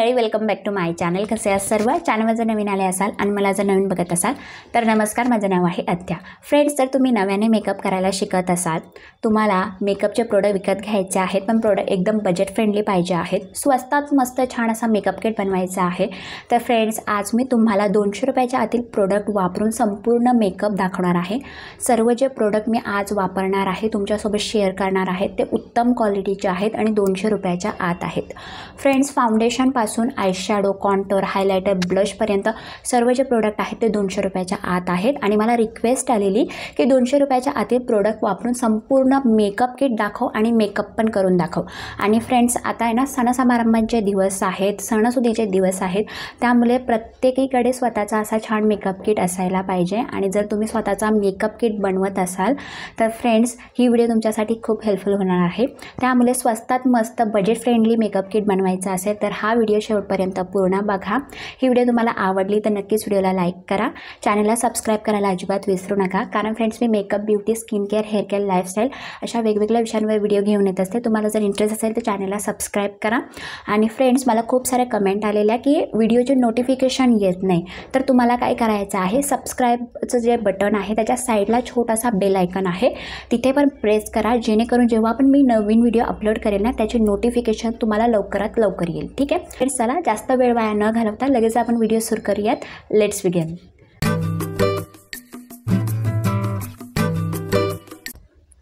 मंडळी, welcome back to my channel. कसे आहात सर्व? चॅनलवर जर नवीन आले असाल आणि मला जर नवीन बघत असाल तर नमस्कार, माझं नाव आहे अद्या. फ्रेंड्स, जर तुम्ही नव्याने मेकअप करायला शिकत असाल, तुम्हाला मेकअपचे प्रोडक्ट विकत घ्यायचे आहेत, पण प्रोडक्ट एकदम बजेट फ्रेंडली पाहिजे आहेत, स्वस्तात मस्त छान असा मेकअप किट बनवायचा आहे, तर फ्रेंड्स आज मी तुम्हाला 200 रुपयाच्या आतील प्रोडक्ट वापरून संपूर्ण मेकअप दाखवणार आहे. सर्व जे प्रोडक्ट मी आज वापरणार आहे, तुमच्यासोबत शेअर करणार आहे, ते उत्तम क्वालिटीचे आहेत आणि 200 रुपयाच्या आत आहेत. फ्रेंड्स, फाउंडेशनपासून आयशॅडो, कॉन्टोर, हायलायटर, ब्लशपर्यंत सर्व जे प्रोडक्ट आहेत ते 200 रुपयाच्या आत आहेत आणि मला रिक्वेस्ट आलेली की 200 रुपयाच्या आतील प्रोडक्ट वापरून संपूर्ण मेकअप किट दाखव आणि मेकअप पण करून दाखव. आणि फ्रेंड्स, आता आहे ना, सणसमारंभांचे दिवस आहेत, सणासुदीचे दिवस आहेत, त्यामुळे प्रत्येकीकडे स्वतःचा असा छान मेकअप किट असायला पाहिजे. आणि जर तुम्ही स्वतःचा मेकअप किट बनवत असाल तर फ्रेंड्स ही व्हिडिओ तुमच्यासाठी खूप हेल्पफुल होणार आहे. त्यामुळे स्वस्तात मस्त बजेट फ्रेंडली मेकअप किट बनवायचा असेल तर हा व्हिडिओ शेवटपर्यंत पूर्ण बघा. ही व्हिडिओ तुम्हाला आवडली तर नक्कीच व्हिडिओला लाईक करा, चॅनलला सबस्क्राईब करायला अजिबात विसरू नका. कारण फ्रेंड्स, मी makeup, beauty, skin care, hair care, lifestyle अशा वेगवेगळ्या विषयांवर व्हिडिओ घेऊन येत असते. तुम्हाला जर इंटरेस्ट असेल तर चॅनलला सबस्क्राईब करा. आणि फ्रेंड्स, मला खूप साऱ्या कमेंट आलेल्या की व्हिडिओचे नोटिफिकेशन येत नाही, तर तुम्हाला काय करायचं आहे, सबस्क्राईबचं जे बटन आहे त्याच्या साईडला छोटासा बेल आयकन आहे, तिथे पण प्रेस करा, जेणेकरून जेव्हा पण मी नवीन व्हिडिओ अपलोड करेल ना त्याचे नोटिफिकेशन तुम्हाला लवकरात लवकर येईल. ठीक आहे फ्रेंड्स, चला जास्त वेळ वाया न घालवता लगेच आपण व्हिडिओ सुरू करूयात. Let's begin.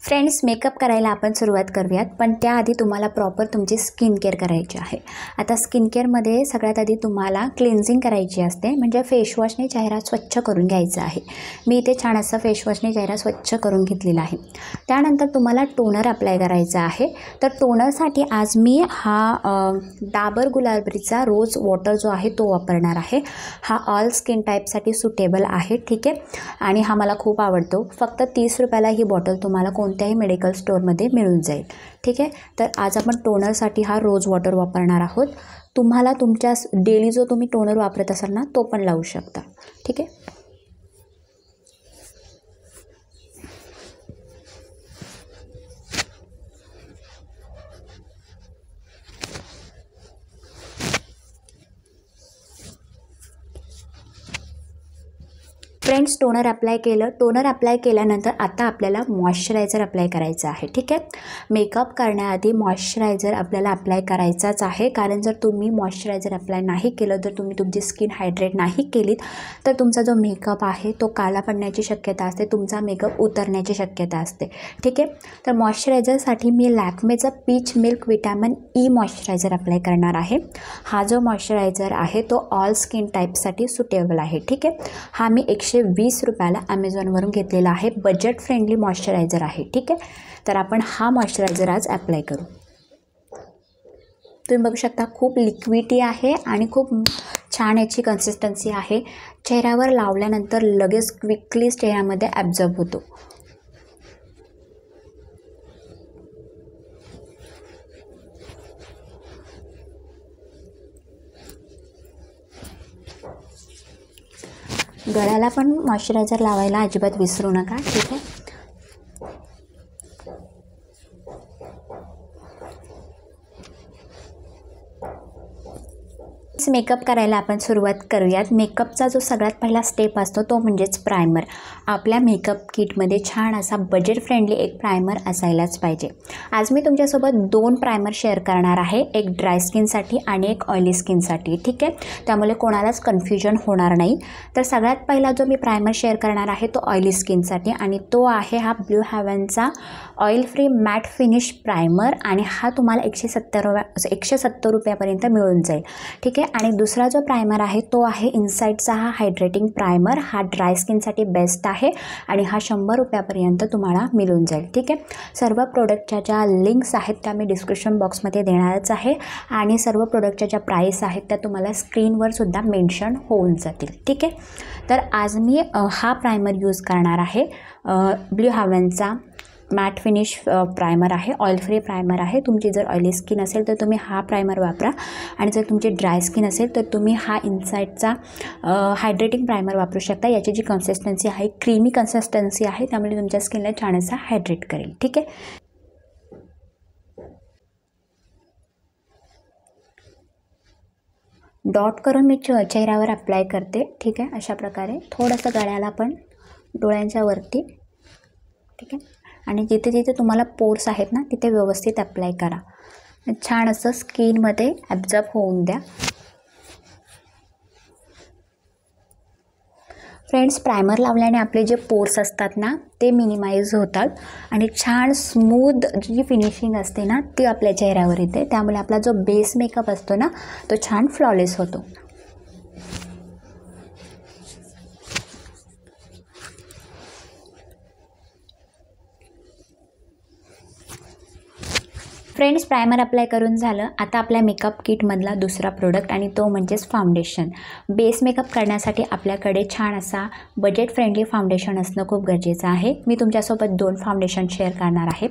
फ्रेंड्स, मेकअप करायला आपण सुरुवात करूयात, पण त्याआधी तुम्हाला प्रॉपर तुमची स्किन केअर करायची आहे. आता स्किन केअरमध्ये सगळ्यात आधी तुम्हाला क्लिन्झिंग करायची असते, म्हणजे फेसवॉशने चेहरा स्वच्छ करून घ्यायचा आहे. मी इथे छान असं फेसवॉशने चेहरा स्वच्छ करून घेतलेला आहे. त्यानंतर तुम्हाला टोनर अप्लाय करायचा आहे. तर टोनरसाठी आज मी हा डाबर गुलाबरीचा रोज वॉटर जो आहे तो वापरणार आहे. हा ऑल स्किन टाईपसाठी सुटेबल आहे. ठीक आहे, आणि हा मला खूप आवडतो. फक्त 30 रुपयाला ही बॉटल तुम्हाला कोणत्याही मेडिकल स्टोअरमध्ये मिळून जाईल. ठीक आहे, तर आज आपण टोनरसाठी हा रोज वॉटर वापरणार आहोत. तुम्हाला तुमच्या डेली जो तुम्ही टोनर वापरत असाल ना तो पण लावू शकता. ठीक आहे, फ्रेंड्स, टोनर अप्लाय केलं. टोनर अप्लाय केल्यानंतर आता आपल्याला मॉइश्चरायझर अप्लाय करायचं आहे. ठीक आहे, मेकअप करण्याआधी मॉइश्चरायझर आपल्याला अप्लाय करायचाच आहे, कारण जर तुम्ही मॉइश्चरायझर अप्लाय नाही केलं, जर तुम्ही तुमची स्किन हायड्रेट नाही केलीत तर तुमचा जो मेकअप आहे तो काळा पडण्याची शक्यता असते, तुमचा मेकअप उतरण्याची शक्यता असते. ठीक आहे, तर मॉइश्चरायझरसाठी मी लॅक्मेचं peach milk vitamin E moisturizer apply करणार आहे. हा जो मॉइश्चरायझर आहे तो ऑल स्किन टाईपसाठी सुटेबल आहे. ठीक आहे, हा मी 120 रुपयाला ॲमेझॉनवरून घेतलेला आहे. बजेट फ्रेंडली मॉइश्चरायझर आहे. ठीक आहे, तर आपण हा मॉइश्चरायझर आज अप्लाय करू. तुम्ही बघू शकता खूप लिक्विडी आहे आणि खूप छान याची कन्सिस्टन्सी आहे. चेहऱ्यावर लावल्यानंतर लगेच क्विकली चेहऱ्यामध्ये ॲब्झॉर्ब होतो. गळ्याला पण मॉइश्चरायझर लावायला अजिबात विसरू नका. ठीक आहे, मेकअप करायला आपण सुरुवात करूयात. मेकअपचा जो सगळ्यात पहिला स्टेप असतो तो म्हणजेच प्रायमर. आपल्या मेकअप किटमध्ये छान असा बजेट फ्रेंडली एक प्रायमर असायलाच पाहिजे. आज मी तुमच्यासोबत 2 प्रायमर शेअर करणार आहे, एक ड्राय स्किनसाठी आणि एक ऑइली स्किनसाठी. ठीक आहे, त्यामुळे कोणालाच कन्फ्युजन होणार नाही. तर सगळ्यात पहिला जो मी प्रायमर शेअर करणार आहे तो ऑइली स्किनसाठी, आणि तो आहे हा ब्लू हेव्हनचा oil free matte finish primer, आणि हा तुम्हाला 170 रुपयापर्यंत मिळून जाईल. ठीक आहे, आणि दुसरा जो प्रायमर आहे तो आहे इनसाईडचा हा हायड्रेटिंग प्रायमर. हा ड्राय स्किनसाठी बेस्ट आहे आणि हा 100 रुपयापर्यंत तुम्हाला मिळून जाईल. ठीक आहे, सर्व प्रोडक्टच्या ज्या लिंक्स आहेत त्या मी डिस्क्रिप्शन बॉक्समध्ये देणारच आहे, आणि सर्व प्रोडक्टच्या ज्या प्राईस आहेत त्या तुम्हाला स्क्रीनवर सुद्धा मेन्शन होऊन जातील. ठीक आहे, तर आज मी हा प्रायमर यूज करणार आहे. ब्लू हेव्हनचा मॅट फिनिश प्रायमर आहे, ऑइल फ्री प्रायमर आहे. तुमची जर ऑइली स्किन असेल तर तुम्ही हा प्रायमर वापरा, आणि जर तुमची ड्राय स्किन असेल तर तुम्ही हा इनसाईडचा हायड्रेटिंग प्रायमर वापरू शकता. याची जी कन्सिस्टन्सी आहे क्रीमी कन्सिस्टन्सी आहे, त्यामुळे तुमच्या स्किनला छान असा हायड्रेट करेल. ठीक आहे, डॉट करून मी चेहऱ्यावर अप्लाय करते. ठीक आहे, अशा प्रकारे थोडंसं गळ्याला पण डोळ्यांच्या वरती. ठीक आहे, आणि जिथे जिथे तुम्हाला पोर्स आहेत ना तिथे व्यवस्थित अप्लाय करा. छान असं स्किनमध्ये ॲब्झॉर्ब होऊन द्या. फ्रेंड्स, प्रायमर लावल्याने आपले जे पोर्स असतात ना ते मिनिमाइज होतात आणि छान स्मूथ जी फिनिशिंग असते ना ती आपल्या चेहऱ्यावर येते. त्यामुळे आपला जो बेस मेकअप असतो ना तो छान फ्लॉलेस होतो. फ्रेंड्स, प्रायमर अप्लाय करून झालं. आता आपल्या मेकअप किटमधला दुसरा प्रोडक्ट आणि तो म्हणजेच फाउंडेशन. बेस मेकअप करण्यासाठी आपल्याकडे छान असा बजेट फ्रेंडली फाउंडेशन असणं खूप गरजेचं आहे. मी तुमच्यासोबत 2 फाउंडेशन शेअर करणार आहे.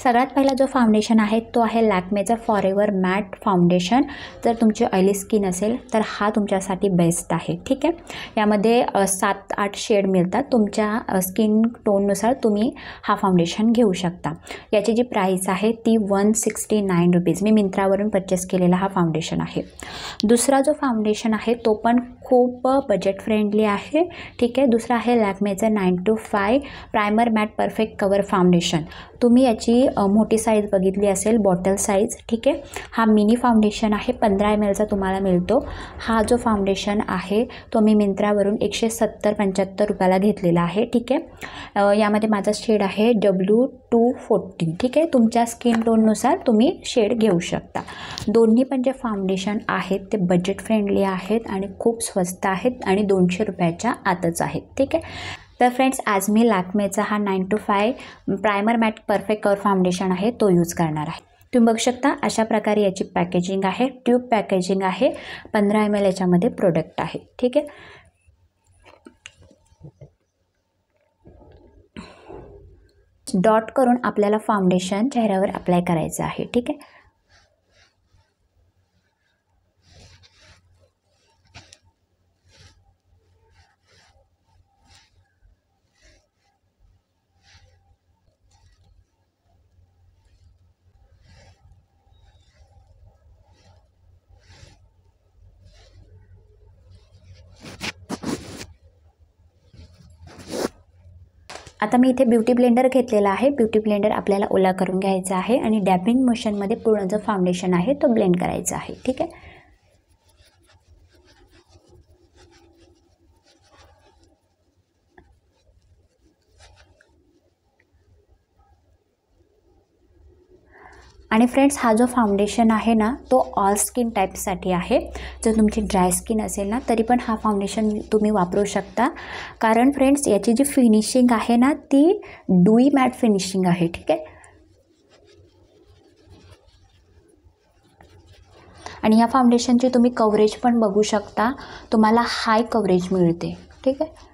सगळ्यात पहिला जो फाउंडेशन आहे तो आहे लॅक्मेचा फॉरएव्हर मॅट फाउंडेशन. जर तुमची ऑइली स्किन असेल तर हा तुमच्यासाठी बेस्ट आहे. ठीक आहे, यामध्ये 7-8 शेड मिळतात. तुमच्या स्किन टोननुसार तुम्ही हा फाउंडेशन घेऊ शकता. याची जी प्राईस आहे ती 169 रुपीज. मी मिंत्रावरून परचेस केलेला हा फाउंडेशन आहे. दुसरा जो फाउंडेशन आहे तो पण खूप बजेट फ्रेंडली आहे. ठीक आहे, दुसरा आहे लॅक्मेचं 925 primer matte perfect cover foundation. तुम्ही याची मोठी साईज बघितली असेल, बॉटल साईज. ठीक आहे, हा मिनी फाउंडेशन आहे, 15 ml तुम्हाला मिळतो. हा जो फाउंडेशन आहे तो मी मिंत्रावरून 170-175 रुपयाला घेतलेला आहे. ठीक आहे, यामध्ये माझा शेड आहे W240. ठीक आहे, तुमच्या स्किन टोननुसार तुम्ही शेड घेऊ शकता. दोन्ही पण जे फाउंडेशन आहेत ते बजेट फ्रेंडली आहेत आणि खूप स्वस्त आहेत आणि 200 रुपयाच्या आतच आहेत. ठीक आहे, तर फ्रेंड्स, आज मी लॅक्मेचा हा 925 primer matte perfect cover foundation आहे तो यूज करणार आहे. तुम्ही बघू शकता अशा प्रकारे याची पॅकेजिंग आहे. ट्यूब पॅकेजिंग आहे. 15 ml याच्यामध्ये प्रोडक्ट आहे. ठीक आहे, डॉट करून आपल्याला फाउंडेशन चेहऱ्यावर अप्लाय करायचं आहे. ठीक आहे, आता मी इथे ब्युटी ब्लेंडर घेतलेला आहे. ब्युटी ब्लेंडर आपल्याला ओला करून घ्यायचा आहे आणि डॅबिंग मोशनमध्ये पूर्ण जो फाउंडेशन आहे तो ब्लेंड करायचा आहे. ठीक आहे, आणि फ्रेंड्स, हा जो फाउंडेशन आहे ना तो ऑल स्किन टाईपसाठी आहे. जर तुमची ड्राय स्किन असेल ना तरी पण हा फाउंडेशन तुम्ही वापरू शकता. कारण फ्रेंड्स, याची जी फिनिशिंग आहे ना ती डुई मॅट फिनिशिंग आहे. ठीक आहे, आणि या फाउंडेशनची तुम्ही कव्हरेज पण बघू शकता. तुम्हाला हाय कव्हरेज मिळते. ठीक आहे,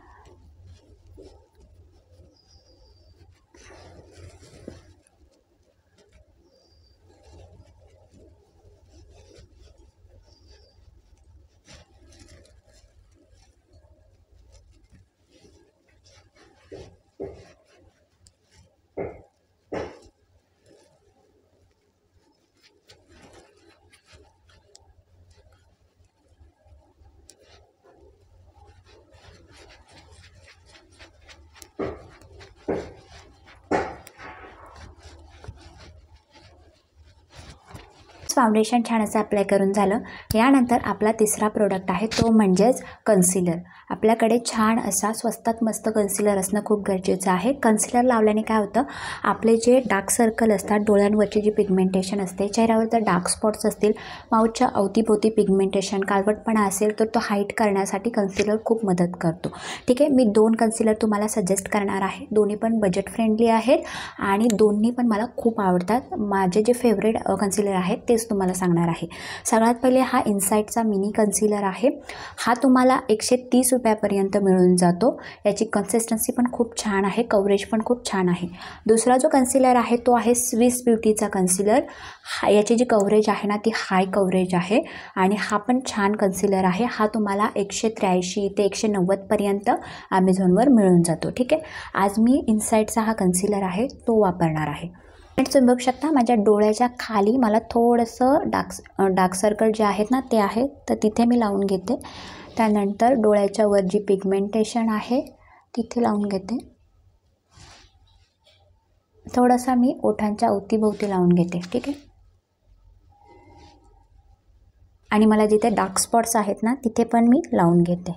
फाउंडेशन छान असं अप्लाय करून झालं. यानंतर आपला तिसरा प्रोडक्ट आहे तो म्हणजेच कन्सिलर. आपल्याकडे छान असा स्वस्तात मस्त कन्सिलर असणं खूप गरजेचं आहे. कन्सिलर लावल्याने काय होतं, आपले जे डार्क सर्कल असतात, डोळ्यांवरची जी पिगमेंटेशन असते, चेहऱ्यावर जर डार्क स्पॉट्स असतील, माउथच्या अवतीभोवती पिगमेंटेशन, काळवटपणा असेल तर तो हाईट करण्यासाठी कन्सिलर खूप मदत करतो. ठीक आहे, मी 2 कन्सिलर तुम्हाला सजेस्ट करणार आहे. दोन्ही पण बजेट फ्रेंडली आहेत आणि दोन्ही पण मला खूप आवडतात. माझे जे फेवरेट कन्सिलर आहेत तेच तुम्हाला सांगणार आहे. सगळ्यात पहिले हा इनसाईटचा मिनी कन्सिलर आहे. हा तुम्हाला 130 रुपयापर्यंत मिळून जातो. याची कन्सिस्टन्सी पण खूप छान आहे, कव्हरेज पण खूप छान आहे. दुसरा जो कन्सिलर आहे तो आहे स्विस ब्युटीचा कन्सिलर. याची जी कव्हरेज आहे ना ती हाय कव्हरेज आहे आणि हा पण छान कन्सिलर आहे. हा तुम्हाला 183 ते 190 पर्यंत ॲमेझॉनवर मिळून जातो. ठीक आहे, आज मी इनसाईटचा हा कन्सिलर आहे तो वापरणार आहे. तुम्ही बघू शकता माझ्या डोळ्याच्या खाली मला थोडंसं डार्क सर्कल जे आहेत ना ते आहेत, तर तिथे मी लावून घेते. त्यानंतर डोळ्याच्या वर जी पिगमेंटेशन आहे तिथे लावून घेते. थोडासा मी ओठांच्या अवतीभोवती लावून घेते. ठीक आहे. आणि मला जिथे डार्क स्पॉट्स आहेत ना तिथे पण मी लावून घेते.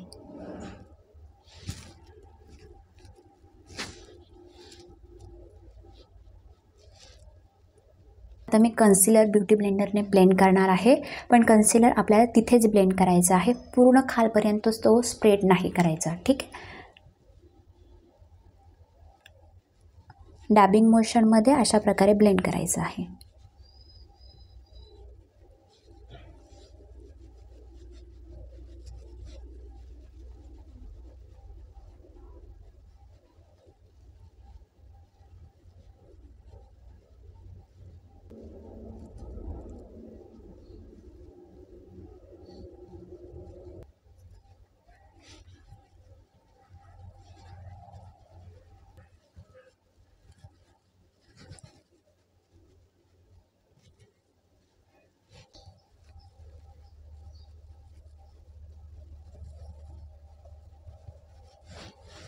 आता मी कन्सिलर ब्युटी ब्लेंडरने ब्लेंड करणार आहे, पण कन्सिलर आपल्याला तिथेच ब्लेंड करायचं आहे, पूर्ण खालपर्यंत तो स्प्रेड नाही करायचा. ठीक आहे. डॅबिंग मोशनमध्ये अशा प्रकारे ब्लेंड करायचं आहे.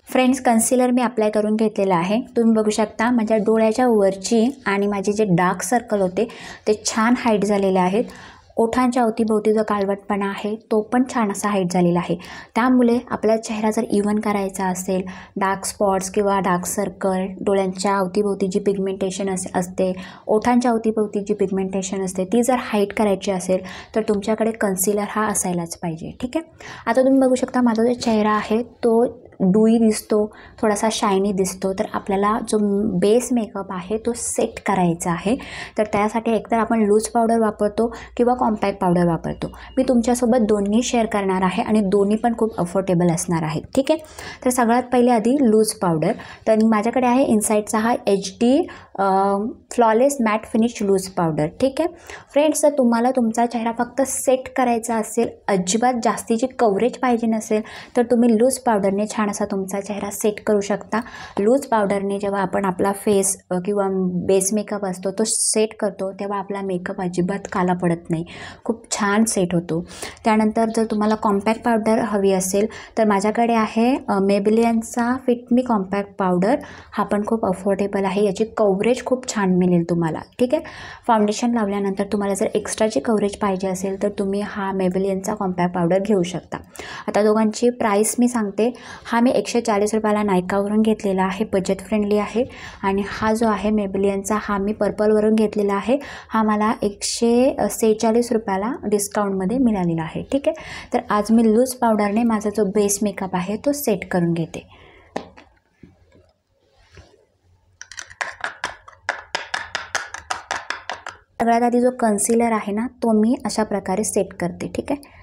फ्रेंड्स, कन्सिलर मी अप्लाय करून घेतलेलं आहे. तुम्ही बघू शकता माझ्या डोळ्याच्या वरची आणि माझे जे डार्क सर्कल होते ते छान हाईट झालेले आहेत. ओठांच्या अवतीभोवती जो काळवटपणा आहे तो पण छान असा हाईट झालेला आहे. त्यामुळे आपला चेहरा जर इव्हन करायचा असेल, डार्क स्पॉट्स किंवा डार्क सर्कल, डोळ्यांच्या अवतीभोवती जी पिगमेंटेशन असते, ओठांच्या अवतीभोवती जी पिगमेंटेशन असते ती जर हाईट करायची असेल तर तुमच्याकडे कन्सिलर हा असायलाच पाहिजे. ठीक आहे. आता तुम्ही बघू शकता माझा जो चेहरा आहे तो डुई दिसतो, थोडासा शायनी दिसतो. तर आपल्याला जो बेस मेकअप आहे तो सेट करायचा आहे. तर त्यासाठी एकतर आपण लूज पावडर वापरतो किंवा कॉम्पॅक्ट पावडर वापरतो. मी तुमच्यासोबत दोन्ही शेअर करणार आहे आणि दोन्ही पण खूप अफोर्डेबल असणार आहेत. ठीक आहे. तर सगळ्यात पहिले आधी लूज पावडर. तर माझ्याकडे आहे इनसाईडचा हा HD flawless matte finish loose powder. ठीक आहे. फ्रेंड्स, जर तुम्हाला तुमचा चेहरा फक्त सेट करायचा असेल, अजिबात जास्तीची कव्हरेज पाहिजे नसेल, तर तुम्ही लूज पावडरने छान असा तुमचा चेहरा सेट करू शकता. लूज पावडरने जेव्हा आपण आपला फेस किंवा बेस मेकअप असतो तो सेट करतो तेव्हा आपला मेकअप अजिबात काला पडत नाही, खूप छान सेट होतो. त्यानंतर जर तुम्हाला कॉम्पॅक्ट पावडर हवी असेल तर माझ्याकडे आहे मेबेलिनचा फिट मी कॉम्पॅक्ट पावडर. हा पण खूप अफोर्डेबल आहे, याची कव्हरेज खूप छान मिळेल तुम्हाला. ठीक आहे. फाउंडेशन लावल्यानंतर तुम्हाला जर एक्स्ट्राची कव्हरेज पाहिजे असेल तर तुम्ही हा मेबेलिनचा कॉम्पॅक्ट पावडर घेऊ शकता. आता दोघांची प्राईस मी सांगते. हा मी 140 रुपयाला नायकावरून घेतलेला आहे, बजेट फ्रेंडली आहे. आणि हा जो आहे मेबेलिनचा हा मी पर्पलवरून घेतलेला आहे. हा मला 146 रुपयाला डिस्काउंटमध्ये मिळालेला आहे. ठीक आहे. तर आज मी लूज पावडरने माझा जो बेस मेकअप आहे तो सेट करून घेते. सगळ्यात आधी जो कन्सिलर आहे ना तो मी अशा प्रकारे सेट करते. ठीक आहे.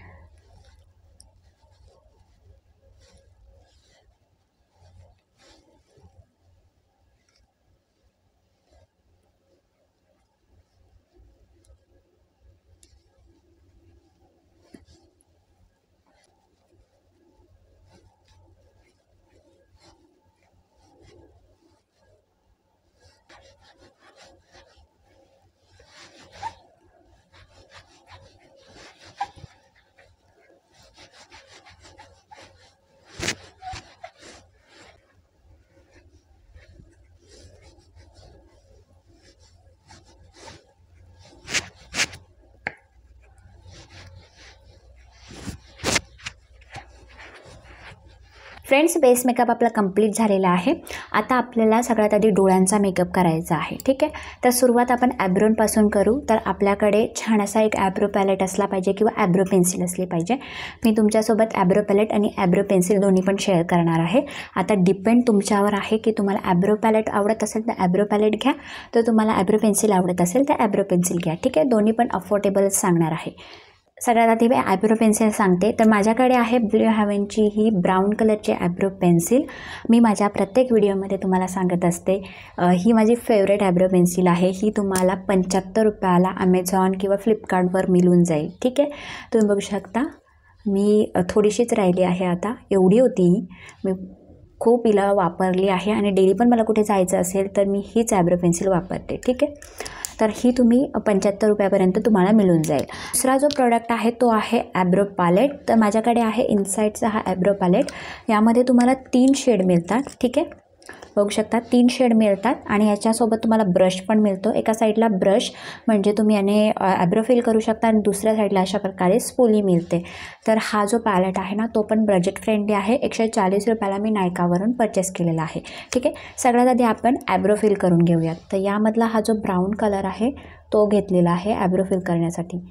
फ्रेंड्स, बेस मेकअप आपला कंप्लीट झालेला आहे. आता आपल्याला सगळ्यात आधी डोळ्यांचा मेकअप करायचा आहे. ठीक आहे. तर सुरुवात आपण ॲब्रोनपासून करू. तर आपल्याकडे छान असा एक ॲब्रो पॅलेट असला पाहिजे किंवा ॲब्रो पेन्सिल असली पाहिजे. मी तुमच्यासोबत ॲब्रो पॅलेट आणि ॲब्रो पेन्सिल दोन्ही पण शेअर करणार आहे. आता डिपेंड तुमच्यावर आहे की तुम्हाला ॲब्रो पॅलेट आवडत असेल तर ॲब्रो पॅलेट घ्या, तर तुम्हाला ॲब्रो पेन्सिल आवडत असेल तर ॲब्रो पेन्सिल घ्या. ठीक आहे. दोन्ही पण अफोर्डेबल सांगणार आहे. सगळ्यात आधी मी ॲब्रो पेन्सिल सांगते. तर माझ्याकडे आहे ब्लू हेवनची ही ब्राऊन कलरची ॲब्रो पेन्सिल. मी माझ्या प्रत्येक व्हिडिओमध्ये तुम्हाला सांगत असते ही माझी फेवरेट ॲब्रो पेन्सिल आहे. ही तुम्हाला 75 रुपयाला ॲमेझॉन किंवा फ्लिपकार्टवर मिळून जाईल. ठीक आहे. तुम्ही बघू शकता मी थोडीशीच राहिली आहे आता, एवढी होती मी खूप हिला वापरली आहे आणि डेली पण मला कुठे जायचं असेल तर मी हीच आयब्रो पेन्सिल वापरते, ठीक आहे. तर ही तुम्ही 75 रुपयापर्यंत तुम्हाला मिळून जाईल. दुसरा जो प्रॉडक्ट आहे तो आहे आयब्रो पॅलेट. तर माझ्याकडे आहे इनसाईडचा हा आयब्रो पॅलेट. यामध्ये तुम्हाला 3 शेड मिळतात, ठीक आहे. बघू शकता 3 शेड मिळतात आणि याच्यासोबत तुम्हाला ब्रश पण मिळतो. एका साईडला ब्रश म्हणजे तुम्ही याने आयब्रो फिल करू शकता आणि दुसऱ्या साईडला अशा प्रकारे स्पोली मिळते. तर हा जो पॅलेट आहे ना तो पण बजेट फ्रेंडली आहे. 140 रुपयाला मी नायकावरून परचेस केलेला आहे, ठीक आहे. सगळ्यात आधी आपण आयब्रो फिल करून घेऊयात. तर यामधला हा जो ब्राऊन कलर आहे तो घेतलेला आहे आयब्रो फिल करण्यासाठी.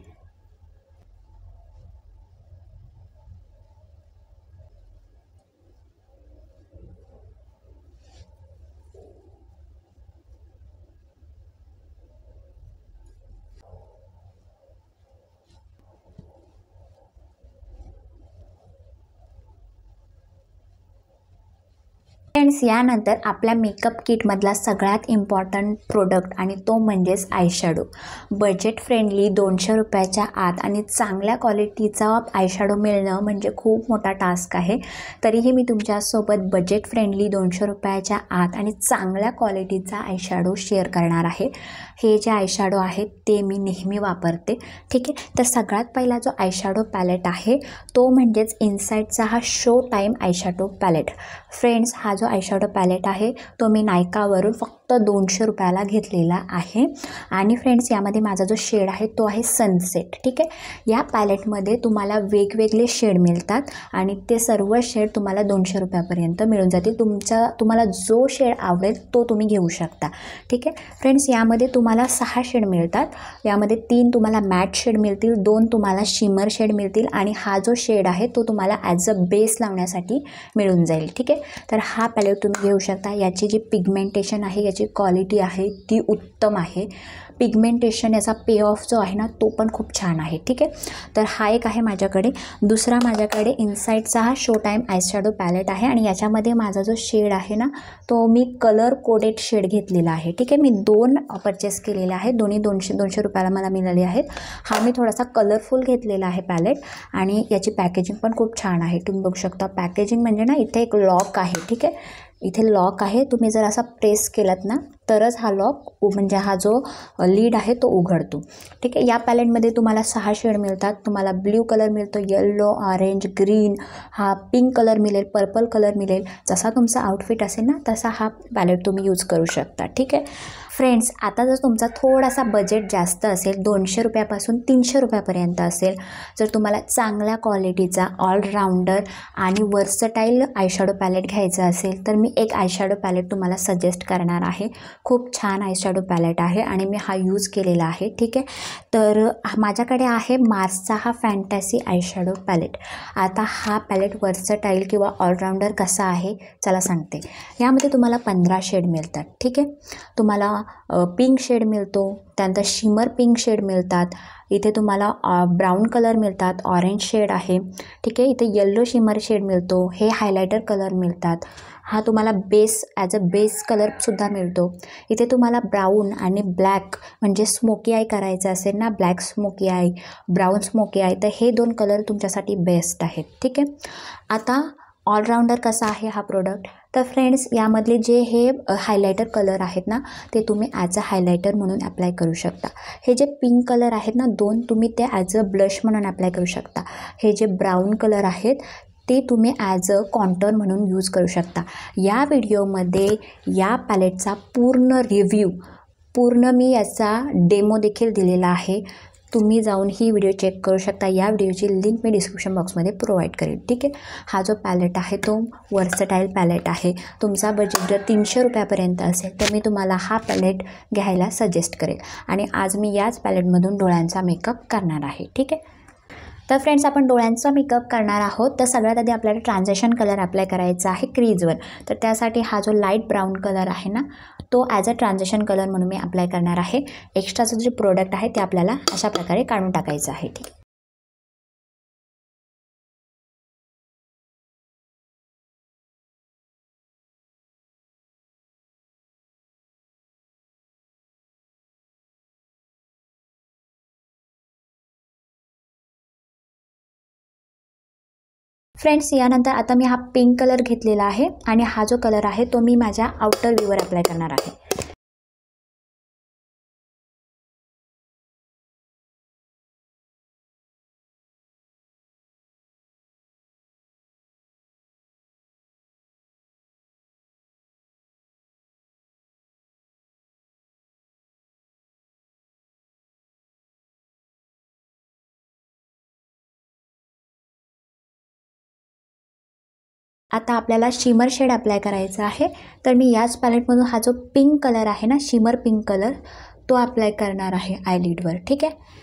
फ्रेंड्स, यानंतर आपल्या मेकअप किटमधला सगळ्यात इम्पॉर्टंट प्रोडक्ट आणि तो म्हणजेच आयशॅडो. बजेट फ्रेंडली 200 रुपयाच्या आत आणि चांगल्या क्वालिटीचा आयशॅडो मिळणं म्हणजे खूप मोठा टास्क आहे. तरीही मी तुमच्यासोबत बजेट फ्रेंडली 200 रुपयाच्या आत आणि चांगल्या क्वालिटीचा आयशॅडो शेअर करणार आहे. हे जे आयशॅडो आहेत ते मी नेहमी वापरते, ठीक आहे. तर सगळ्यात पहिला जो आयशॅडो पॅलेट आहे तो म्हणजेच इनसाईडचा हा show time eyeshadow palette. Friends, हा जो आयशॅडो पॅलेट आहे तो मी नायकावरून फक्त 200 रुपयाला घेतलेला आहे. आणि फ्रेंड्स, यामध्ये माझा जो शेड आहे तो आहे सनसेट, ठीक आहे. या पॅलेटमध्ये तुम्हाला वेगवेगळे शेड मिळतात आणि ते सर्व शेड तुम्हाला 200 रुपयापर्यंत मिळून जातील. तुम्हाला जो शेड आवडेल तो तुम्ही घेऊ शकता, ठीक आहे. फ्रेंड्स, यामध्ये तुम्हाला 6 शेड मिळतात. यामध्ये 3 तुम्हाला मॅट शेड मिळतील, 2 तुम्हाला शिमर शेड मिळतील आणि हा जो शेड आहे तो तुम्हाला ॲज अ बेस लावण्यासाठी मिळून जाईल, ठीक आहे. तर हा पॅलेट तुम्ही घेऊ शकता. याची जी पिगमेंटेशन आहे, याची क्वालिटी आहे ती उत्तम आहे. पिगमेंटेशन याचा पे ऑफ जो आहे ना तो पण खूप छान आहे, ठीक आहे. तर हा एक आहे माझ्याकडे. दुसरा माझ्याकडे इनसाईडचा हा शो टाईम आयशॅडो पॅलेट आहे आणि याच्यामध्ये माझा जो शेड आहे ना तो मी कलर कोडेड शेड घेतलेला आहे, ठीक आहे. मी 2 परचेस केलेले आहेत, दोन्ही 200 रुपयाला मला मिळाले आहेत. हा मी थोडासा कलरफुल घेतलेला आहे पॅलेट आणि याची पॅकेजिंग पण खूप छान आहे. तुम्ही बघू शकता पॅकेजिंग म्हणजे ना इथे एक लॉक आहे, ठीक आहे. इथे लॉक आहे. तुम्ही जर असा प्रेस केलात ना तरच हा लॉक म्हणजे हा जो लीड आहे तो उघडतो, ठीक आहे. या पॅलेटमध्ये तुम्हाला 6 शेड मिळतात. तुम्हाला ब्ल्यू कलर मिळतो, येल्लो, ऑरेंज, ग्रीन, हा पिंक कलर मिळेल, पर्पल कलर मिळेल. जसा तुमचा आउटफिट असेल ना तसा हा पॅलेट तुम्ही यूज करू शकता, ठीक आहे. फ्रेंड्स, आता जर तुमचा थोडासा बजेट जास्त असेल, 200 रुपयापासून 300 रुपयापर्यंत असेल, जर तुम्हाला चांगल्या क्वालिटीचा ऑलराऊंडर आणि वर्सटाईल आयशॅडो पॅलेट घ्यायचा असेल तर मी एक आयशॅडो पॅलेट तुम्हाला सजेस्ट करणार आहे. खूप छान आयशॅडो पॅलेट आहे आणि मी हा यूज केलेला आहे, ठीक आहे. तर माझ्याकडे आहे मार्सचा हा फॅन्टॅसी आयशॅडो पॅलेट. आता हा पॅलेट वर्सटाईल किंवा ऑलराऊंडर कसा आहे चला सांगते. यामध्ये तुम्हाला 15 शेड मिळतात, ठीक आहे. तुम्हाला पिंक शेड मिळतो, त्यानंतर शिमर पिंक शेड मिळतात. इथे तुम्हाला ब्राऊन कलर मिळतात, ऑरेंज शेड आहे, ठीक आहे. इथे येल्लो शिमर शेड मिळतो, हे हायलायटर कलर मिळतात. हा तुम्हाला बेस ॲज अ बेस कलरसुद्धा मिळतो. इथे तुम्हाला ब्राऊन आणि ब्लॅक म्हणजे स्मोकी आय करायचं असेल ना, black smoky I, brown smoky I, तर हे 2 कलर तुमच्यासाठी बेस्ट आहेत, ठीक आहे. आता ऑलराऊंडर कसा आहे हा प्रोडक्ट. तर फ्रेंड्स, यामधले जे हे हायलायटर कलर आहेत ना ते तुम्ही ॲज अ हायलायटर म्हणून अप्लाय करू शकता. हे जे पिंक कलर आहेत ना 2 तुम्ही ते ॲज अ ब्लश म्हणून अप्लाय करू शकता. हे जे ब्राऊन कलर आहेत ते तुम्ही ॲज अ कॉन्टोर म्हणून यूज करू शकता. या व्हिडिओमध्ये या पॅलेटचा पूर्ण मी याचा डेमो देखील दिलेला आहे. तुम्ही जाऊन ही व्हिडिओ चेक करू शकता. या व्हिडिओची लिंक मी डिस्क्रिप्शन बॉक्समध्ये प्रोव्हाइड करेन, ठीक आहे. हा जो पॅलेट आहे तो वर्सटाईल पॅलेट आहे. तुमचा बजेट जर 300 रुपयापर्यंत असेल तर मी तुम्हाला हा पॅलेट घ्यायला सजेस्ट करेल. आणि आज मी याच पॅलेटमधून डोळ्यांचा मेकअप करणार आहे, ठीक आहे. तर फ्रेंड्स, आपण डोळ्यांचा मेकअप करणार आहोत. तर सगळ्यात आधी आपल्याला ट्रान्झिशन कलर अप्लाय करायचा आहे क्रीजवर. तर त्यासाठी हा जो लाईट ब्राऊन कलर आहे ना तो ॲज अ ट्रान्झिशन कलर म्हणून मी अप्लाय करणार आहे. एक्स्ट्राचं जे प्रोडक्ट आहे ते आपल्याला अशा प्रकारे काढून टाकायचं आहे, ठीक आहे. फ्रेंड्स यानंतर आता मी हा पिंक कलर घेतलेला आहे आणि हा जो कलर आहे तो मी माझ्या आउटर व्ह्यूवर अप्लाय करणार आहे. आता आपल्याला शिमर शेड अप्लाय करायचा आहे. तर मी याच पॅलेटमधून हा जो पिंक कलर आहे ना, शिमर पिंक कलर, तो अप्लाय करणार आहे आयलिडवर. ठीक आहे.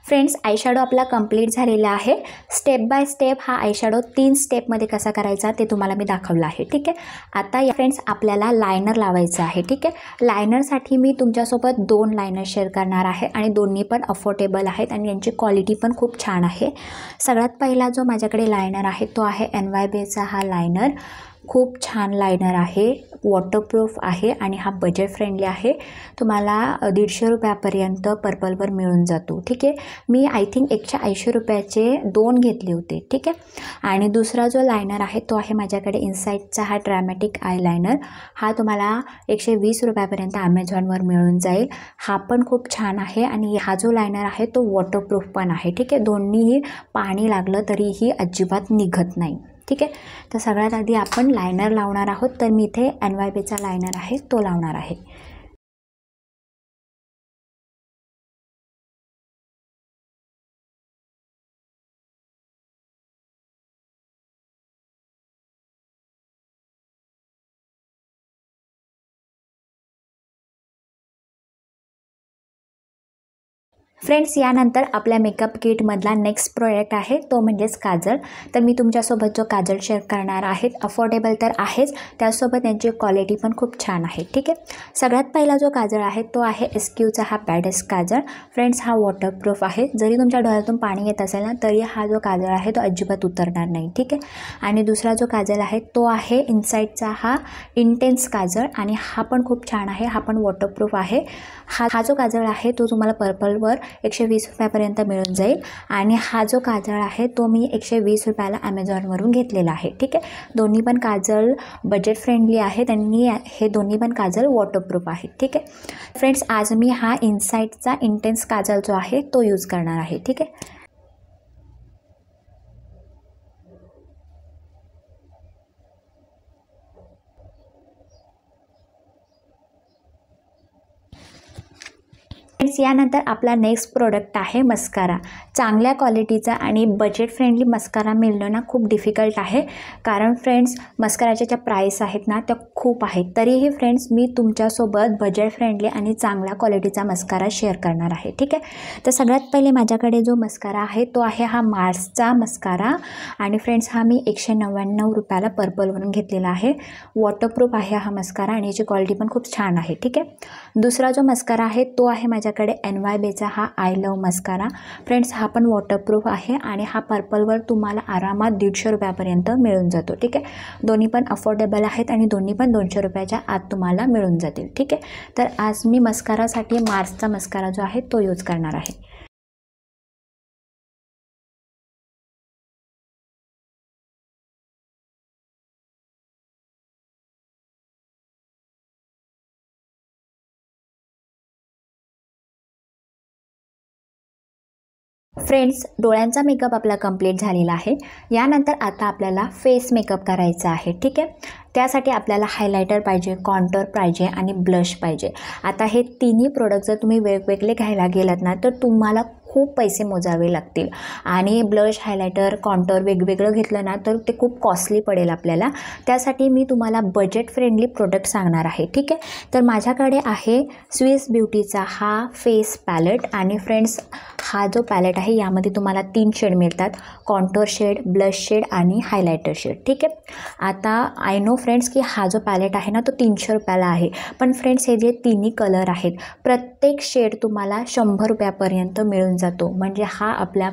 फ्रेंड्स आयशॅडो आपला कंप्लीट झालेला आहे. स्टेप बाय स्टेप हा आयशॅडो 3 स्टेपमध्ये कसा करायचा ते तुम्हाला मी दाखवलं आहे. ठीक आहे. आता या फ्रेंड्स आपल्याला लायनर लावायचं आहे. ठीक आहे. लायनरसाठी मी तुमच्यासोबत 2 लायनर शेअर करणार आहे आणि दोन्ही पण अफोर्डेबल आहेत आणि यांची क्वालिटी पण खूप छान आहे. सगळ्यात पहिला जो माझ्याकडे लायनर आहे तो आहे NYBचा हा लायनर. खूप छान लायनर आहे, वॉटरप्रूफ आहे आणि हा बजेट फ्रेंडली आहे. तुम्हाला 150 रुपयापर्यंत पर्पलवर मिळून जातो. ठीक आहे. मी आय थिंक 180 रुपयाचे 2 घेतले होते. ठीक आहे. आणि दुसरा जो लायनर आहे तो आहे माझ्याकडे इनसाईटचा हा ड्रॅमॅटिक आय लायनर. हा तुम्हाला 120 रुपयापर्यंत ॲमेझॉनवर मिळून जाईल. हा पण खूप छान आहे आणि हा जो लायनर आहे तो वॉटरप्रूफ पण आहे. ठीक आहे. दोन्हीही पाणी लागलं तरीही अजिबात निघत नाही. ठीक आहे. तर सगळ्यात आधी आपण लायनर लावणार आहोत. तर मी इथे NYBचा लायनर आहे तो लावणार आहे. फ्रेंड्स यानंतर आपल्या मेकअप किटमधला नेक्स्ट प्रोडक्ट आहे तो म्हणजेच काजळ. तर मी तुमच्यासोबत जो काजळ शेअर करणार आहे अफोर्डेबल तर आहेच, त्यासोबत त्यांची क्वालिटी पण खूप छान आहे. ठीक आहे. सगळ्यात पहिला जो काजळ आहे तो आहे SQचा हा बॅडेस्ट काजळ. फ्रेंड्स हा वॉटरप्रूफ आहे. जरी तुमच्या डोळ्यातून पाणी येत असेल ना तरी हा जो काजळ आहे तो अजिबात उतरणार नाही. ठीक आहे. आणि दुसरा जो काजळ आहे तो आहे इनसाईटचा हा इंटेन्स काजळ आणि हा पण खूप छान आहे. हा पण वॉटरप्रूफ आहे. हा जो काजळ आहे तो तुम्हाला पर्पलवर 120 रुपयापर्यंत मिळून जाईल आणि हा जो काजळ आहे तो मी 120 रुपयाला ॲमेझॉनवरून घेतलेला आहे. ठीक आहे. दोन्ही पण काजळ बजेट फ्रेंडली आहेत आणि हे दोन्ही पण काजळ वॉटरप्रूफ आहेत. ठीक आहे. फ्रेंड्स आज मी हा इनसाईटचा इंटेन्स काजळ जो आहे तो यूज करणार आहे. ठीक आहे. फ्रेंड्स यानंतर आपला नेक्स्ट प्रोडक्ट आहे मस्कारा. चांगल्या क्वालिटीचा आणि बजेट फ्रेंडली मस्कारा मिळणं ना खूप डिफिकल्ट आहे. कारण फ्रेंड्स मस्काराच्या ज्या प्राईस आहेत ना त्या खूप आहेत. तरीही फ्रेंड्स मी तुमच्यासोबत बजेट फ्रेंडली आणि चांगल्या क्वालिटीचा मस्कारा शेअर करणार आहे. ठीक आहे. तर सगळ्यात पहिले माझ्याकडे जो मस्कारा आहे तो आहे हा मार्सचा मस्कारा आणि फ्रेंड्स हा मी 199 रुपयाला पर्पलवरून घेतलेला आहे. वॉटरप्रूफ आहे हा मस्कारा आणि याची क्वालिटी पण खूप छान आहे. ठीक आहे. दुसरा जो मस्कारा आहे तो आहे माझ्याकडे NYBचा हा आय लव्ह मस्कारा. फ्रेंड्स हा पण वॉटरप्रूफ आहे आणि हा पर्पलवर तुम्हाला आरामात 150 रुपयापर्यंत मिळून जातो. ठीक आहे. दोन्ही पण अफोर्डेबल आहेत आणि दोन्ही पण 200 रुपयाच्या आत तुम्हाला मिळून जातील. ठीक आहे. तर आज मी मस्कारासाठी मार्सचा मस्कारा जो आहे तो यूज करणार आहे. फ्रेंड्स डोळ्यांचा मेकअप आपला कंप्लीट झालेला आहे. यानंतर आता आपल्याला फेस मेकअप करायचा आहे. ठीक आहे. त्यासाठी आपल्याला हायलायटर पाहिजे, कॉन्टोर पाहिजे आणि ब्लश पाहिजे. आता हे तिन्ही प्रोडक्ट जर तुम्ही वेगवेगळे घ्यायला गेलात ना तर तुम्हाला खूप पैसे मोजावे लागतील आणि ब्लश, हायलायटर, कॉन्टोर वेगवेगळं घेतलं ना तर ते खूप कॉस्टली पडेल आपल्याला. त्यासाठी मी तुम्हाला बजेट फ्रेंडली प्रोडक्ट सांगणार आहे. ठीक आहे. तर माझ्याकडे आहे स्विस ब्युटीचा हा फेस पॅलेट आणि फ्रेंड्स हा जो पॅलेट आहे यामध्ये तुम्हाला 3 शेड मिळतात, कॉन्टोर शेड, ब्लश शेड आणि हायलायटर शेड. ठीक आहे. आता आय नो फ्रेंड्स की हा जो पॅलेट आहे ना तो 300 रुपयाला आहे. पण फ्रेंड्स हे जे तिन्ही कलर आहेत प्रत्येक शेड तुम्हाला 100 रुपयापर्यंत मिळून जातो. म्हणजे हा आपला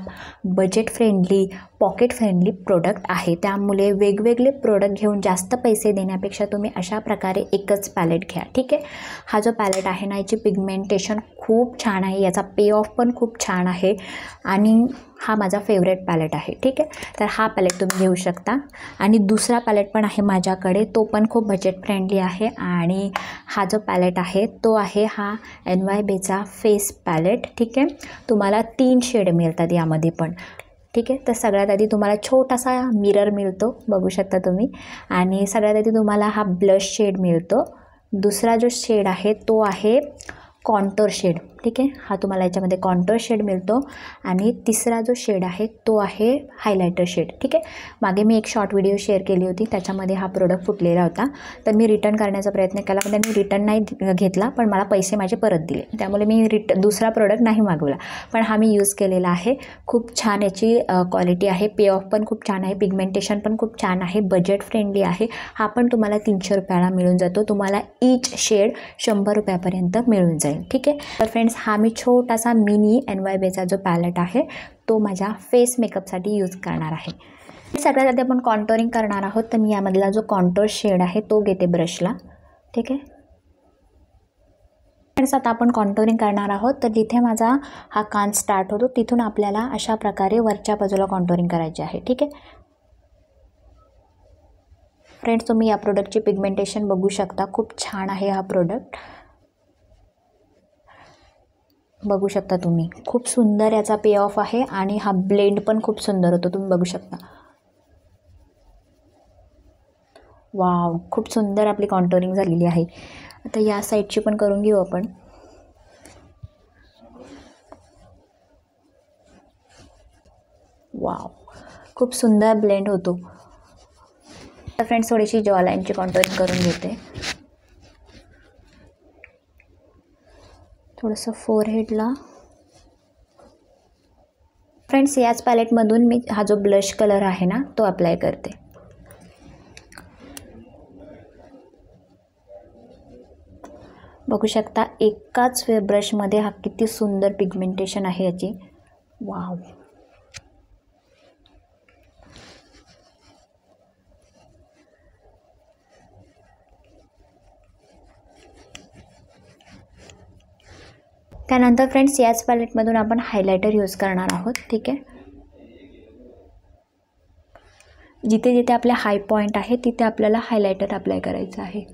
budget friendly pocket friendly product आहे, त्यामुळे वेगवेगळे प्रोडक्ट घेऊन जास्त पैसे देण्यापेक्षा तुम्ही अशा प्रकारे एकच पॅलेट घ्या. ठीक आहे. हा जो पॅलेट आहे ना, याची पिगमेंटेशन खूप छान आहे, याचा पे ऑफ पण खूप छान आहे आणि हा माझा फेवरेट पॅलेट आहे. ठीक आहे. तर हा पॅलेट तुम्ही घेऊ शकता. आणि दुसरा पॅलेट पण आहे माझ्याकडे, तो पण खूप बजेट फ्रेंडली आहे. आणि हा जो पॅलेट आहे तो आहे हा NYBeचा फेस पॅलेट. ठीक आहे. तुम्हाला 3 शेड मिळतात यामध्ये पण. ठीक आहे. तर सगळ्यात आधी तुम्हाला छोटासा मिरर मिळतो, बघू शकता तुम्ही. आणि सगळ्यात आधी तुम्हाला हा ब्लश शेड मिळतो. दुसरा जो शेड आहे तो आहे कॉन्टोर शेड. ठीक आहे. हा तुम्हाला याच्यामध्ये कॉन्टोर शेड मिळतो. आणि तिसरा जो शेड आहे तो आहे हायलायटर शेड. ठीक आहे. मागे मी एक शॉर्ट व्हिडिओ शेअर केली होती, त्याच्यामध्ये हा प्रोडक्ट फुटलेला होता, तर मी रिटर्न करण्याचा प्रयत्न केला, पण त्यांनी रिटर्न नाही घेतला, पण मला पैसे माझे परत दिले. त्यामुळे मी दुसरा प्रोडक्ट नाही मागवला, पण हा मी यूज केलेला आहे. खूप छान याची क्वालिटी आहे, पे ऑफ पण खूप छान आहे, पिगमेंटेशन पण खूप छान आहे, बजेट फ्रेंडली आहे. हा पण तुम्हाला 300 रुपयाला मिळून जातो. तुम्हाला ईच शेड 100 रुपयापर्यंत मिळून जाईल. ठीक आहे. तर फ्रेंड्स, हा मी छोटासा मिनी NYBeचा जो पॅलेट आहे तो माझ्या फेस मेकअपसाठी यूज करणार आहे. सगळ्यात आधी आपण कॉन्टोरिंग करणार आहोत, तर मी यामधला जो कॉन्टोर शेड आहे तो घेते ब्रशला. ठीक आहे. फ्रेंड्स, आता आपण कॉन्टोरिंग करणार आहोत, तर जिथे माझा हा कान स्टार्ट होतो तिथून आपल्याला अशा प्रकारे वरच्या बाजूला कॉन्टोरिंग करायची आहे. ठीक आहे. फ्रेंड्स, तुम्ही या प्रोडक्टची पिगमेंटेशन बघू शकता, खूप छान आहे हा प्रोडक्ट. बघू शकता तुम्ही, खूप सुंदर याचा पे ऑफ आहे. आणि हा ब्लेंड पण खूप सुंदर होतो, तुम्ही बघू शकता. वाव, खूप सुंदर आपली कॉन्टोरिंग झालेली आहे. आता या साईडची पण करून घेऊ आपण. वाव, खूप सुंदर ब्लेंड होतो. तर फ्रेंड्स, थोडीशी जॉ लाईनची कॉन्टोरिंग करून घेते. थोडंसं फोरहेडला. फ्रेंड्स, याच पॅलेटमधून मी हा जो ब्लश कलर आहे ना तो अप्लाय करते. बघू शकता एकाच ब्रशमध्ये हा किती सुंदर पिगमेंटेशन आहे याची. वाव. त्यानंतर फ्रेंड्स, याच पॅलेटमधून आपण हायलायटर यूज करणार आहोत. ठीक आहे. जिथे जिथे आपले हाय पॉईंट आहे तिथे आपल्याला हायलायटर अप्लाय करायचं आहे.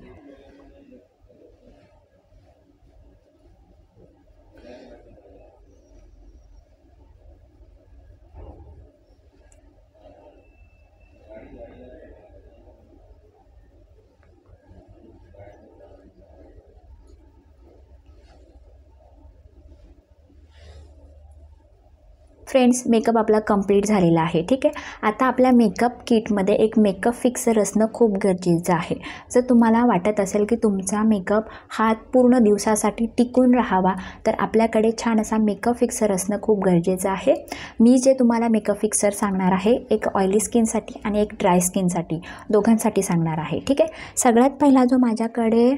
फ्रेंड्स, मेकअप आपला कंप्लीट झालेला आहे. ठीक आहे. आता आपल्या मेकअप किटमध्ये एक मेकअप फिक्सर असणं खूप गरजेचं आहे. जर तुम्हाला वाटत असेल की तुमचा मेकअप हा पूर्ण दिवसासाठी टिकून राहावा, तर आपल्याकडे छान असा मेकअप फिक्सर असणं खूप गरजेचं आहे. मी जे तुम्हाला मेकअप फिक्सर सांगणार आहे, एक ऑइली स्किनसाठी आणि एक ड्राय स्किनसाठी, दोघांसाठी सांगणार आहे. ठीक आहे. सगळ्यात पहिला जो माझ्याकडे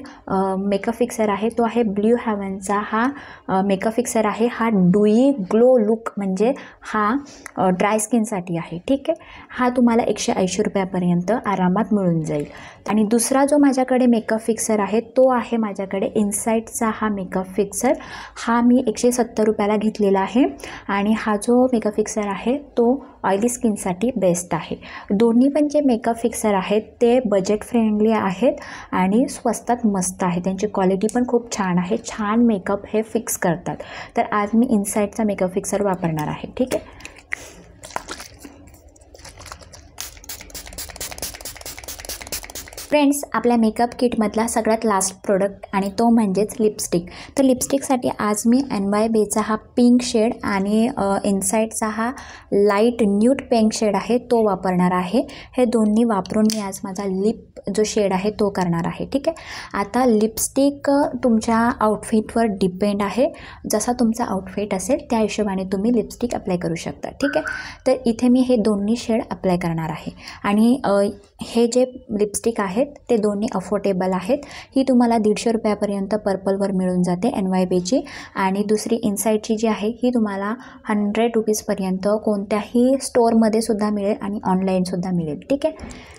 मेकअप फिक्सर आहे तो आहे ब्लू हेवनचा हा मेकअप फिक्सर आहे. हा डुई ग्लो लुक म्हणजे हा ड्राय स्किनसाठी आहे. ठीक आहे. हा तुम्हाला 180 रुपयापर्यंत आरामात मिळून जाईल. आणि दुसरा जो माझ्याकडे मेकअप फिक्सर आहे तो आहे माझ्याकडे इनसाईटचा हा मेकअप फिक्सर. हा मी 170 रुपयाला घेतलेला आहे. आणि हा जो मेकअप फिक्सर आहे तो ऑइली स्किनसाठी बेस्ट आहे. दोन्ही पण जे मेकअप फिक्सर आहेत ते बजेट फ्रेंडली आहेत आणि स्वस्तात मस्त आहे. त्यांची क्वालिटी पण खूप छान आहे. छान मेकअप हे फिक्स करतात. तर आज मी इनसाईटचा मेकअप फिक्सर वापरणार आहे. ठीक आहे. फ्रेंड्स, आपल्या मेकअप किटमधला सगळ्यात लास्ट प्रोडक्ट आणि तो म्हणजेच लिपस्टिक. तर लिपस्टिकसाठी आज मी NYBeचा हा पिंक शेड आणि इनसाईटचा हा लाईट न्यूड पिंक शेड आहे तो वापरणार आहे. हे दोन्ही वापरून मी आज माझा लिप जो शेड आहे तो करणार आहे. ठीक आहे. आता लिपस्टिक तुमच्या आउटफिटवर डिपेंड आहे. जसा तुमचा आउटफिट असेल त्या हिशोबाने तुम्ही लिपस्टिक अप्लाय करू शकता. ठीक आहे. तर इथे मी हे दोन्ही शेड अप्लाय करणार आहे. आणि हे जे लिपस्टिक आहे आहेत ते दोन्ही अफोर्डेबल आहेत. ही तुम्हाला 150 रुपयापर्यंत पर्पलवर मिळून जाते NYBची. आणि दुसरी इनसाईडची जी आहे ही तुम्हाला 100 रुपीजपर्यंत कोणत्याही स्टोअरमध्ये सुद्धा मिळेल आणि ऑनलाईनसुद्धा मिळेल. ठीक आहे.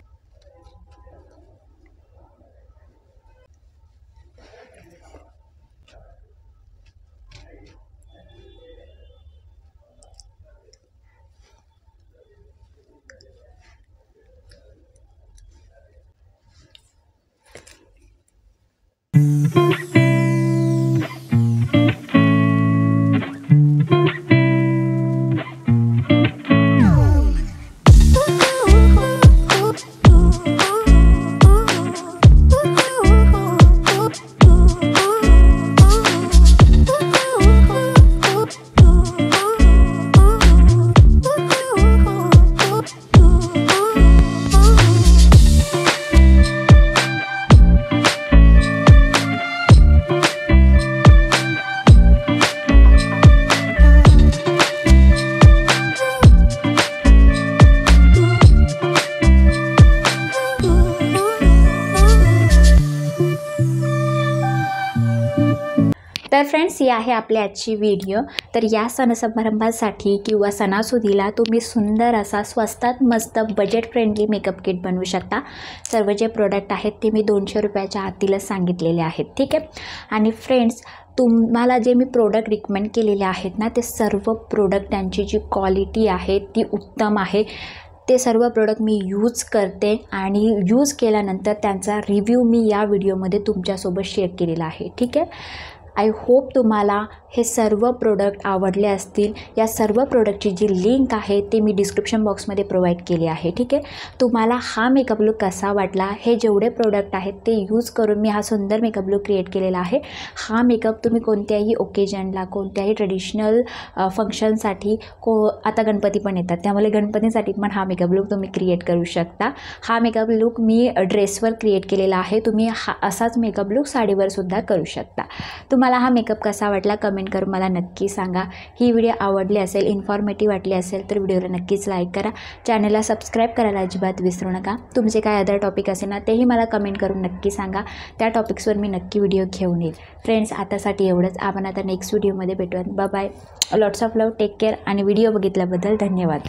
तर फ्रेंड्स, ही आहे आपली आजची व्हिडिओ. तर या सणसमारंभासाठी किंवा सणासुदीला तुम्ही सुंदर असा स्वस्तात मस्त बजेट फ्रेंडली मेकअप किट बनवू शकता. सर्व जे प्रोडक्ट आहेत ते मी 200 रुपयाच्या आतीलच सांगितलेले आहेत. ठीक आहे. आणि फ्रेंड्स, तुम्हाला जे मी प्रोडक्ट रिकमेंड केलेले आहेत ना, ते सर्व प्रोडक्ट त्यांची जी क्वालिटी आहे ती उत्तम आहे. ते सर्व प्रोडक्ट मी यूज करते आणि यूज केल्यानंतर त्यांचा रिव्ह्यू मी या व्हिडिओमध्ये तुमच्यासोबत शेअर केलेला आहे. ठीक आहे. आय होप तुम्हाला हे सर्व प्रोडक्ट आवडले असतील. या सर्व प्रोडक्टची जी लिंक आहे ते मी डिस्क्रिप्शन बॉक्समध्ये प्रोव्हाइड केली आहे. ठीक आहे. तुम्हाला हा मेकअप लुक कसा वाटला, हे जेवढे प्रोडक्ट आहेत ते यूज करून मी हा सुंदर मेकअप लुक क्रिएट केलेला आहे. हा मेकअप तुम्ही कोणत्याही ओकेजनला, कोणत्याही ट्रेडिशनल फंक्शनसाठी, आता गणपती पण येतात त्यामुळे गणपतीसाठी पण हा मेकअप लुक तुम्ही क्रिएट करू शकता. हा मेकअप लुक मी ड्रेसवर क्रिएट केलेला आहे. तुम्ही असाच मेकअप लुक साडीवरसुद्धा करू शकता. तुम्हाला हा मेकअप कसा वाटला कमेंट करून मला नक्की सांगा. ही व्हिडिओ आवडली असेल, इन्फॉर्मेटिव्ह वाटली असेल तर व्हिडिओला नक्कीच लाईक करा. चॅनलला सबस्क्राईब करायला अजिबात विसरू नका. तुमचे काय अदर टॉपिक असेल ना तेही मला कमेंट करून नक्की सांगा. त्या टॉपिक्सवर मी नक्की व्हिडिओ घेऊन येईल. फ्रेंड्स, आतासाठी एवढंच. आपण आता नेक्स्ट व्हिडिओमध्ये भेटूयात. Bye bye. Lots of love. Take care. आणि व्हिडिओ बघितल्याबद्दल धन्यवाद.